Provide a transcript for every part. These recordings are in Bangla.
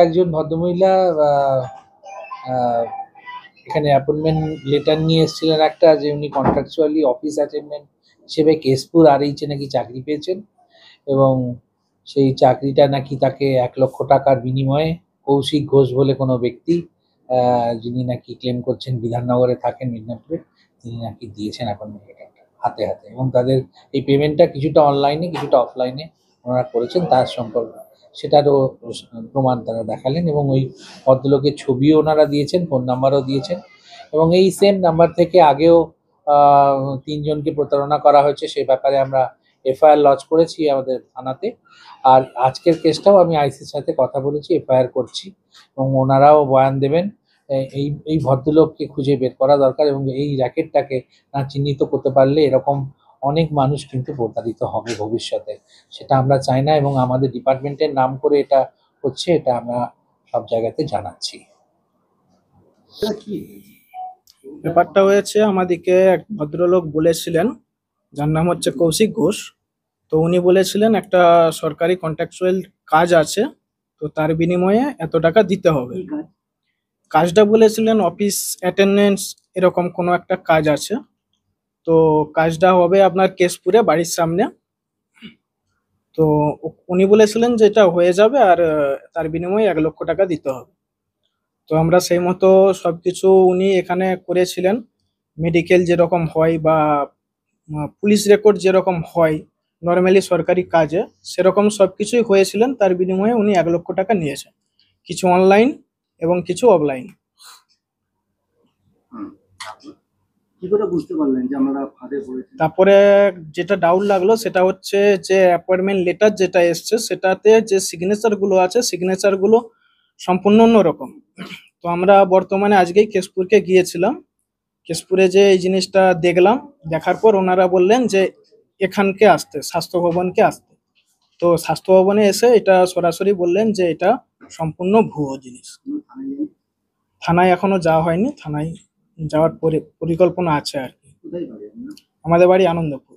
একজন ভদ্রমহিলা এখানে অ্যাপয়েন্টমেন্ট লেটার নিয়ে এসেছিলেন একটা, যে উনি কন্ট্রাকচুয়ালি অফিস অ্যাটেন্ডেন্ট হিসেবে কেশপুর আরএইচে নাকি চাকরি পেয়েছেন, এবং সেই চাকরিটা নাকি তাকে 1,00,000 টাকার বিনিময়ে কৌশিক ঘোষ বলে কোনো ব্যক্তি, যিনি নাকি ক্লেম করছেন বিধাননগরে থাকেন, মিদনাপুরে, তিনি নাকি দিয়েছেন অ্যাপয়েন্টমেন্ট লেটারটা হাতে হাতে, এবং তাদের এই পেমেন্টটা কিছুটা অনলাইনে কিছুটা অফলাইনে ওনারা করেছেন, তার সম্পর্কে সেটারও প্রমাণ তারা দেখালেন, এবং ওই ভদ্রলোকের ছবিও ওনারা দিয়েছেন, ফোন নাম্বারও দিয়েছেন, এবং এই সেম নাম্বার থেকে আগেও 3 জনকে প্রতারণা করা হয়েছে। সে ব্যাপারে আমরা এফআইআর লজ করেছি আমাদের থানাতে, আর আজকের কেসটাও আমি আইসির সাথে কথা বলেছি, এফআইআর করছি, এবং ওনারাও বয়ান দেবেন। এই এই ভদ্রলোককে খুঁজে বের করা দরকার, এবং এই র্যাকেটটাকে না চিহ্নিত করতে পারলে এরকম অনেক মানুষ কিন্তু প্রতারিত হবে ভবিষ্যতে, সেটা আমরা চাই না, এবং আমাদের ডিপার্টমেন্টের নাম করে এটা হচ্ছে, এটা আমরা সব জায়গাতে জানাচ্ছি। ব্যাপারটা হয়েছে, আমাদেরকে এক ভদ্রলোক বলেছিলেন, যার নাম হচ্ছে কৌশিক ঘোষ। তো উনি বলেছিলেন একটা সরকারি কন্ট্রাকচুয়াল কাজ আছে, তো তার বিনিময়ে এত টাকা দিতে হবে। কাজটা বলেছিলেন অফিস অ্যাটেন্ডেন্স, এরকম কোনো একটা কাজ আছে। তো কাজটা হবে আপনার কেশপুরে, বাড়ির সামনে। তো উনি বলেছিলেন যে এটা হয়ে যাবে, আর তার বিনিময়ে 1,00,000 টাকা দিতে হবে। তো আমরা সেই মতো সবকিছু, উনি এখানে করেছিলেন, মেডিকেল যেরকম হয় বা পুলিশ রেকর্ড যেরকম হয় নর্মালি সরকারি কাজে, সেরকম সবকিছুই হয়েছিলেন। তার বিনিময়ে উনি 1,00,000 টাকা নিয়েছেন, কিছু অনলাইন এবং কিছু অফলাইন। তারপরে যেটা ডাউট লাগলো সেটা হচ্ছে যে অ্যাপয়েন্টমেন্ট লেটার যেটা এসছে, সেটাতে যে সিগনেচার গুলো আছে, সিগনেচার গুলো সম্পূর্ণ অন্যরকম। তো আমরা বর্তমানে আজকেই কেশপুরকে গিয়েছিলাম, কেশপুরে যে এই জিনিসটা দেখলাম, দেখার পর ওনারা বললেন যে এখানকে আসতে, স্বাস্থ্য ভবনকে আসতে। তো স্বাস্থ্য ভবনে এসে এটা সরাসরি বললেন যে এটা সম্পূর্ণ ভুয়ো জিনিস। থানায় এখনো যাওয়া হয়নি, থানায় যাওয়ার পরিকল্পনা আছে আর কি। আমাদের বাড়ি আনন্দপুর।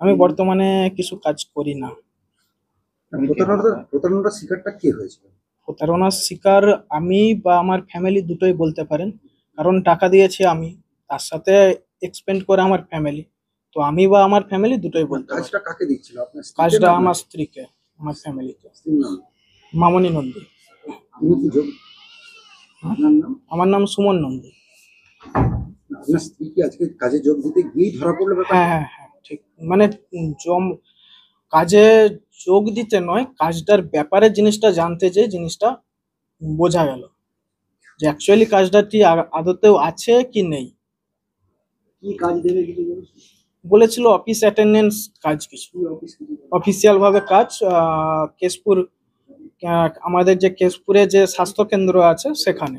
আমি বর্তমানে কিছু কাজ করি না। প্রতারণার শিকারটা কে হয়েছিল? প্রতারণার শিকার আমি বা আমার ফ্যামিলি দুটোই বলতে পারেন, কারণ টাকা দিয়েছি আমি, তার সাথে এক্সপেন্ড করে আমার ফ্যামিলি। তো আমি বা আমার ফ্যামিলি দুটোই বলতে পারি। কাজটা কাকে দিচ্ছিল? আপনার কাজটা আমার স্ত্রীকে, আমার ফ্যামিলিকে। মামনি নন্দী। আমার নাম সুমন নন্দী। আপনার স্ত্রী কি আজকে কাজে যোগ দিতে গিয়েই ধরা পড়লো? হ্যাঁ হ্যাঁ হ্যাঁ, ঠিক। মানে কাজে যোগ দিতে নয়, কাজটার ব্যাপারে জিনিসটা জানতে, যে জিনিসটা বোঝা গেল যে অ্যাকচুয়ালি কাজটা কি আদতেও আছে কি নেই। কি কাজ দেবে কিছু বলেছিল অফিস অ্যাটেন্ডেন্স কাজ, কিছু অফিসিয়াল ভাবে কাজ। কেশপুর, আমাদের যে কেশপুরে যে স্বাস্থ্য কেন্দ্র আছে সেখানে।